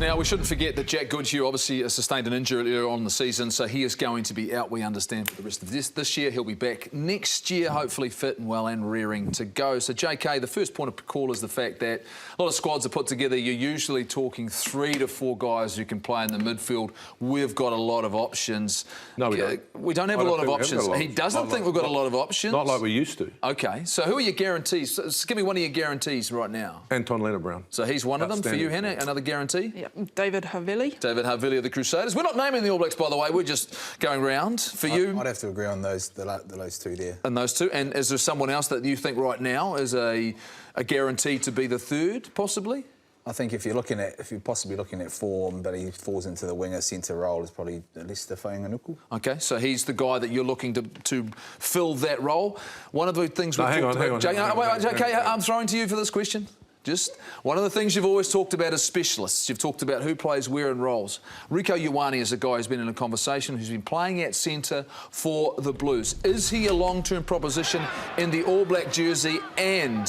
Now, we shouldn't forget that Jack Goodhue obviously sustained an injury earlier on in the season, so he is going to be out, we understand, for the rest of this year. He'll be back next year, hopefully fit and well and rearing to go. So, JK, the first point of call is the fact that a lot of squads are put together. You're usually talking 3 to 4 guys who can play in the midfield. We've got a lot of options. No, we don't. We don't have a lot of options. He doesn't think we've got a lot of options. Not like we used to. OK, so who are your guarantees? So give me one of your guarantees right now. Anton Lienert-Brown. So he's one of them for you, Hannah? Another guarantee? Yeah, David Havili. David Havili of the Crusaders. We're not naming the All Blacks, by the way. We're just going round. For you? I'd have to agree on those two there. And those two. And is there someone else that you think right now is a guarantee to be the third, possibly? I think if you're possibly looking at form, but he falls into the winger centre role, is probably at least Fainga'anuku. OK, so he's the guy that you're looking to fill that role. One of the things we've talked about... JK, I'm throwing to you for this question. Just one of the things you've always talked about is specialists. You've talked about who plays where in roles. Rieko Ioane is a guy who's been in a conversation, who's been playing at centre for the Blues. Is he a long-term proposition in the All Black jersey, and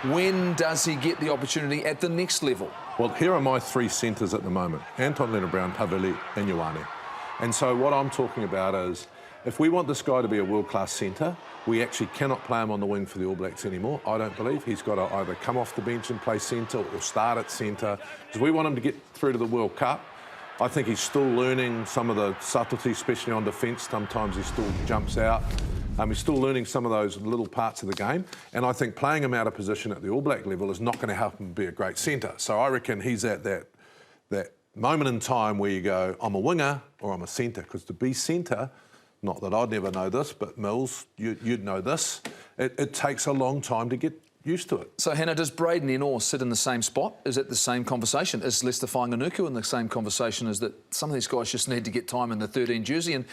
when does he get the opportunity at the next level? Well, here are my 3 centres at the moment. Anton Lienert-Brown, Havili and Ioane. And so what I'm talking about is, if we want this guy to be a world-class centre, we actually cannot play him on the wing for the All Blacks anymore, I don't believe. He's got to either come off the bench and play centre or start at centre, because we want him to get through to the World Cup. I think he's still learning some of the subtleties, especially on defence. Sometimes he still jumps out. He's still learning some of those little parts of the game. And I think playing him out of position at the All Black level is not going to help him be a great centre. So I reckon he's at that moment in time where you go, I'm a winger or I'm a centre. Because to be centre, not that I'd never know this, but Mills, you'd know this, it takes a long time to get used to it. So, Hannah, does Braden Ennor sit in the same spot? Is it the same conversation? Is Leicester Fainga'anuku in the same conversation as that some of these guys just need to get time in the 13 jersey? And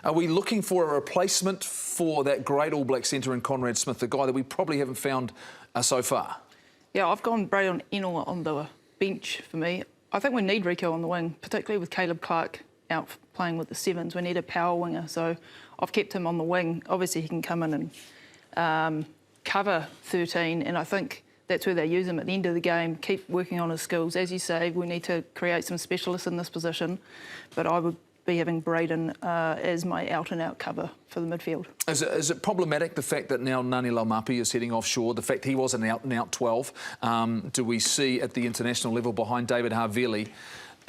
are we looking for a replacement for that great All Black centre in Conrad Smith, the guy that we probably haven't found so far? Yeah, I've gone Braden Ennor on the bench for me. I think we need Rieko on the wing, particularly with Caleb Clark out playing with the Sevens. We need a power winger, so I've kept him on the wing. Obviously, he can come in and cover 13, and I think that's where they use him at the end of the game, keep working on his skills. As you say, we need to create some specialists in this position, but I would be having Braden as my out-and-out cover for the midfield. Is it problematic, the fact that now Ngani Laumapi is heading offshore, the fact he was an out-and-out 12? Do we see at the international level behind David Havili,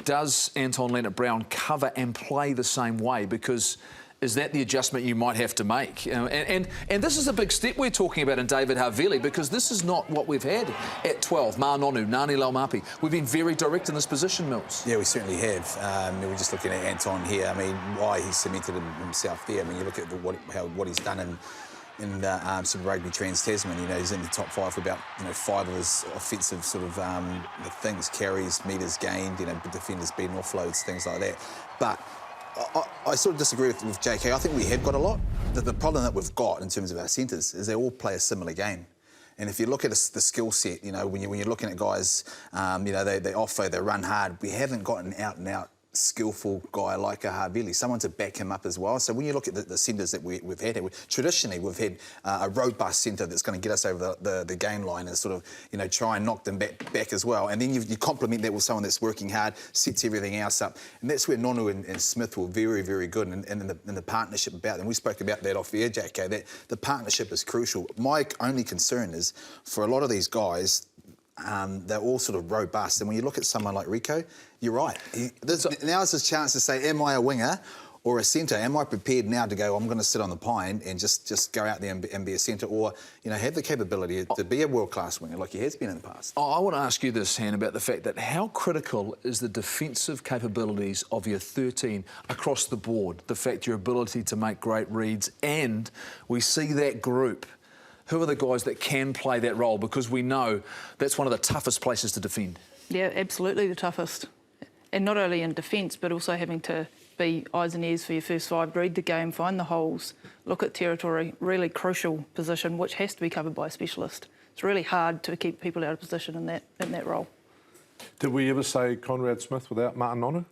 does Anton Lienert-Brown cover and play the same way? Because is that the adjustment you might have to make? And this is a big step we're talking about in David Havili, because this is not what we've had at 12. Nonu, Ngani Laumapi. We've been very direct in this position, Mills. Yeah, we certainly have. We're just looking at Anton here. I mean, why he's cemented himself there. I mean, you look at what he's done in Super Rugby Trans-Tasman. You know, he's in the top 5 for about 5 of his offensive sort of things, carries, metres gained, defenders beaten, offloads, things like that. But I sort of disagree with JK. I think we have got a lot. The problem that we've got in terms of our centres is they all play a similar game. And if you look at the skill set, when you're looking at guys, they offload, they run hard. We haven't got an out-and-out skillful guy like a Havili, someone to back him up as well. So when you look at the centres that we've had, traditionally we've had a robust centre that's going to get us over the game line and sort of, try and knock them back as well. And then you complement that with someone that's working hard, sets everything else up. And that's where Nonu and Smith were very, very good and in the partnership about them. We spoke about that off air, JK, that the partnership is crucial. My only concern is, for a lot of these guys, they're all sort of robust. And when you look at someone like Rieko, you're right. Now's his chance to say, am I a winger or a centre? Am I prepared now to go, I'm going to sit on the pine and just go out there and be a centre, or, have the capability to be a world-class winger like he has been in the past? I want to ask you this, Han, about the fact that how critical is the defensive capabilities of your 13 across the board? The fact your ability to make great reads, and we see that group. Who are the guys that can play that role? Because we know that's one of the toughest places to defend. Yeah, absolutely the toughest. And not only in defence, but also having to be eyes and ears for your first 5, read the game, find the holes, look at territory, really crucial position, which has to be covered by a specialist. It's really hard to keep people out of position in that role. Did we ever say Conrad Smith without Martin Nonu?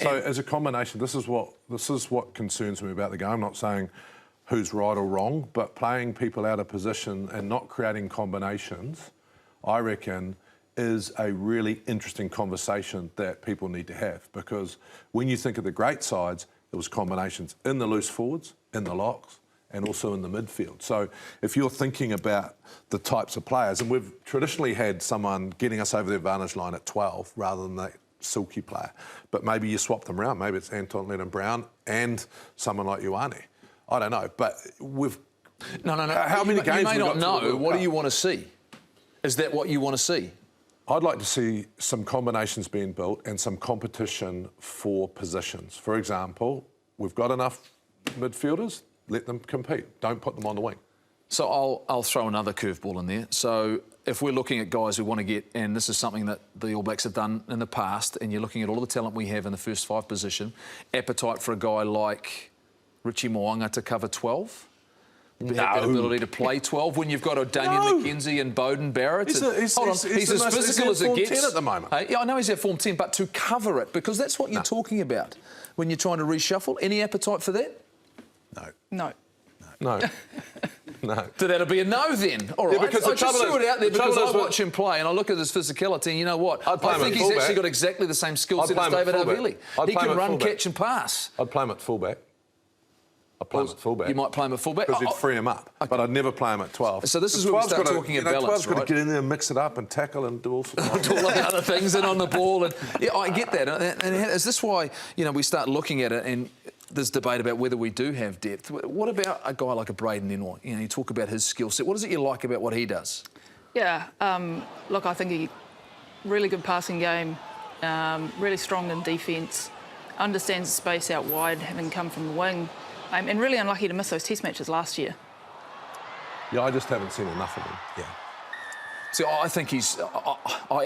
So as a combination, this is what concerns me about the game. I'm not saying who's right or wrong, but playing people out of position and not creating combinations, I reckon, is a really interesting conversation that people need to have, because when you think of the great sides, there was combinations in the loose forwards, in the locks, and also in the midfield. So if you're thinking about the types of players, and we've traditionally had someone getting us over the advantage line at 12 rather than that silky player, but maybe you swap them around. Maybe it's Anton Lienert-Brown and someone like Ioane. I don't know, but we've... No. How many games you may not know. What do you want to see? Is that what you want to see? I'd like to see some combinations being built and some competition for positions. For example, we've got enough midfielders, let them compete. Don't put them on the wing. So I'll throw another curveball in there. So if we're looking at guys we want to get, and this is something that the All Blacks have done in the past, and you're looking at all the talent we have in the first 5 position, appetite for a guy like Richie Mo'unga to cover 12? Have that ability to play 12 when you've got a Damien McKenzie and Bowden Barrett. He's he's as physical as it gets. 10 at the moment. Hey, yeah, I know he's at form 10, but to cover it, because that's what you're talking about when you're trying to reshuffle. Any appetite for that? No. No. So that'll be a no then. All right. Yeah, because I just threw it out there because I watch him play and I look at his physicality, and you know what? I think he's actually got exactly the same skill set as David Havili. He can run, catch and pass. I'd play him at fullback. I'd play him at fullback. You might play him at fullback? Because you'd free him up. Okay. But I'd never play him at 12. So this is where we start talking about balance, 12's got to get in there and mix it up and tackle and do all sorts of all the other things and on the ball. And yeah, I get that. And is this why, we start looking at it and there's debate about whether we do have depth? What about a guy like a Braden Ennor? You talk about his skill set. What is it you like about what he does? Yeah, look, I think he really good passing game, really strong in defence, understands the space out wide, having come from the wing, and really unlucky to miss those test matches last year. Yeah, I just haven't seen enough of him. Yeah. See, I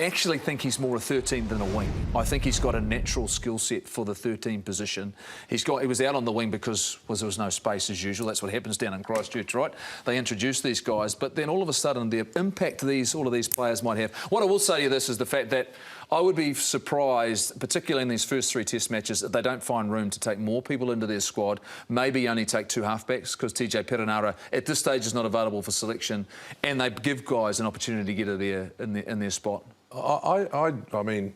actually think he's more a 13 than a wing. I think he's got a natural skill set for the 13 position. He was out on the wing because there was no space as usual. That's what happens down in Christchurch, right? They introduced these guys, but then all of a sudden the impact all of these players might have. What I will say to you this is the fact that I would be surprised, particularly in these first 3 test matches, that they don't find room to take more people into their squad, maybe only take 2 halfbacks, because TJ Perenara at this stage is not available for selection, and they give guys an opportunity to get in their spot. I mean,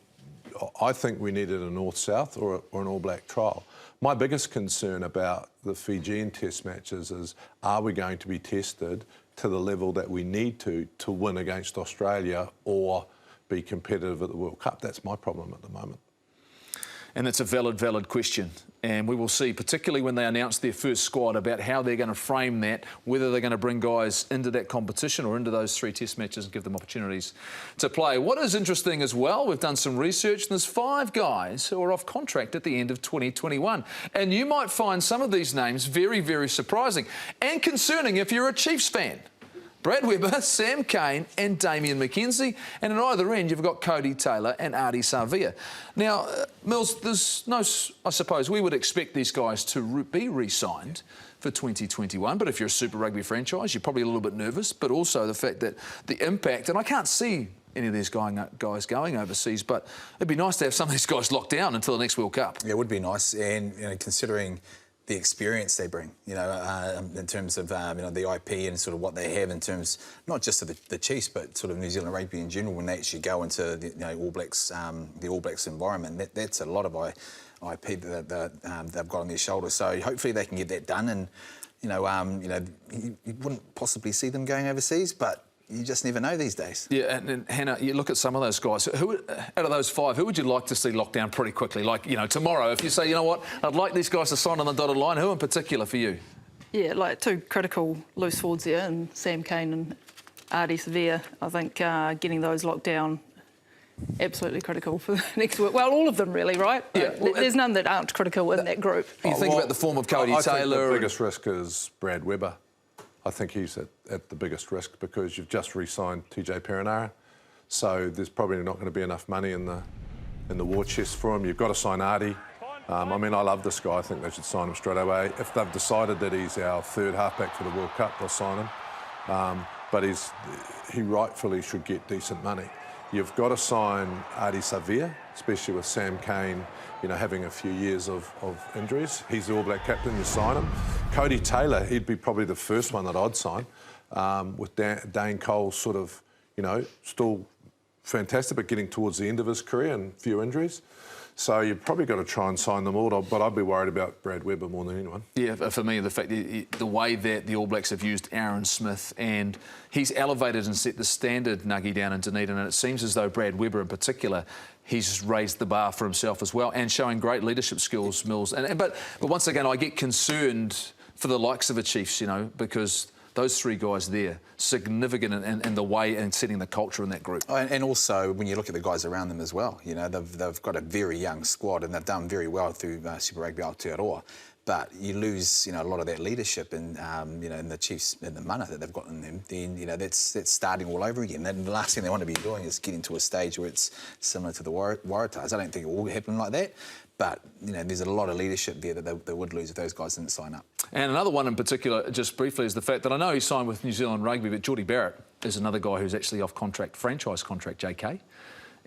I think we needed a North-South or an All Black trial. My biggest concern about the Fijian test matches is, are we going to be tested to the level that we need to win against Australia or be competitive at the World Cup? That's my problem at the moment. And it's a valid question. And we will see, particularly when they announce their first squad, about how they're going to frame that, whether they're going to bring guys into that competition or into those 3 test matches and give them opportunities to play. What is interesting as well, we've done some research, and there's 5 guys who are off contract at the end of 2021. And you might find some of these names very, very surprising and concerning if you're a Chiefs fan. Brad Weber, Sam Cane and Damien McKenzie. And at either end, you've got Cody Taylor and Ardie Savea. Now, Mills, there's no... I suppose we would expect these guys to be re-signed for 2021. But if you're a Super Rugby franchise, you're probably a little bit nervous. But also the fact that the impact... And I can't see any of these guys going overseas, but it'd be nice to have some of these guys locked down until the next World Cup. Yeah, it would be nice. And, considering the experience they bring, in terms of, the IP and sort of what they have in terms, not just of the Chiefs, but sort of New Zealand rugby in general, when they actually go into the All Blacks, the All Blacks environment. That's a lot of IP that they've got on their shoulders. So hopefully they can get that done. And, you wouldn't possibly see them going overseas, but you just never know these days. Yeah, and Hannah, you look at some of those guys. Out of those 5, who would you like to see locked down pretty quickly? Like, tomorrow, if you say, you know what, I'd like these guys to sign on the dotted line, who in particular for you? Yeah, like 2 critical loose forwards there, and Sam Cane and Ardie Savea. I think getting those locked down, absolutely critical for the next week. Well, all of them really, right? Yeah. There's none that aren't critical in that group. You think about the form of Cody Taylor. I think the biggest risk is Brad Weber. I think he's at the biggest risk because you've just re-signed TJ Perenara, so there's probably not going to be enough money in the war chest for him. You've got to sign Ardie. I mean, I love this guy. I think they should sign him straight away. If they've decided that he's our 3rd halfback for the World Cup, they'll sign him. But he rightfully should get decent money. You've got to sign Ardie Savea, especially with Sam Cane, having a few years of injuries. He's the All Black captain, you sign him. Cody Taylor, he'd be probably the first one that I'd sign, with Dane Cole sort of, still fantastic, but getting towards the end of his career and a few injuries. So you've probably got to try and sign them all, but I'd be worried about Brad Weber more than anyone. Yeah, for me, the fact the way that the All Blacks have used Aaron Smith, and he's elevated and set the standard, Nuggie, down in Dunedin, and it seems as though Brad Weber in particular, he's raised the bar for himself as well, and showing great leadership skills, Mills. But once again, I get concerned for the likes of the Chiefs, you know, because those three guys there, significant in the way and setting the culture in that group. And also, when you look at the guys around them as well, you know, they've got a very young squad and they've done very well through Super Rugby Aotearoa. But you lose, you know, a lot of that leadership and, you know, in the Chiefs and the mana that they've got in them, then, you know, that's starting all over again. And the last thing they want to be doing is getting to a stage where it's similar to the Waratahs. I don't think it will happen like that. But, you know, there's a lot of leadership there that they would lose if those guys didn't sign up. And another one in particular, just briefly, is the fact that I know he signed with New Zealand Rugby, but Geordie Barrett is another guy who's actually off contract, franchise contract, JK.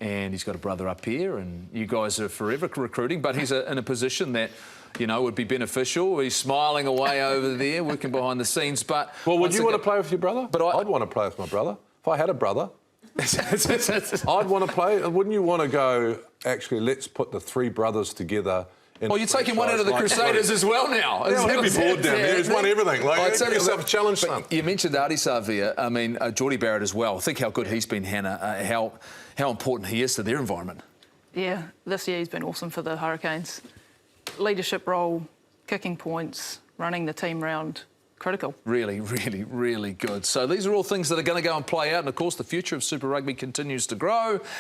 And he's got a brother up here, and you guys are forever recruiting, but he's in a position that, you know, would be beneficial. He's smiling away over there, working behind the scenes, but... Well, would you want to play with your brother? But I'd want to play with my brother. If I had a brother, I'd want to play. Wouldn't you want to go, actually, let's put the three brothers together? Oh, you're taking one out of the Crusaders as well now. Yeah, I'd be bored down there. He's won everything. Like, give yourself a challenge, son. You mentioned Adi Savia. I mean, Geordie Barrett as well. Think how good he's been, Hannah. How important he is to their environment. Yeah, this year he's been awesome for the Hurricanes. Leadership role, kicking points, running the team round. Critical. Really, really, really good. So these are all things that are going to go and play out. And, of course, the future of Super Rugby continues to grow.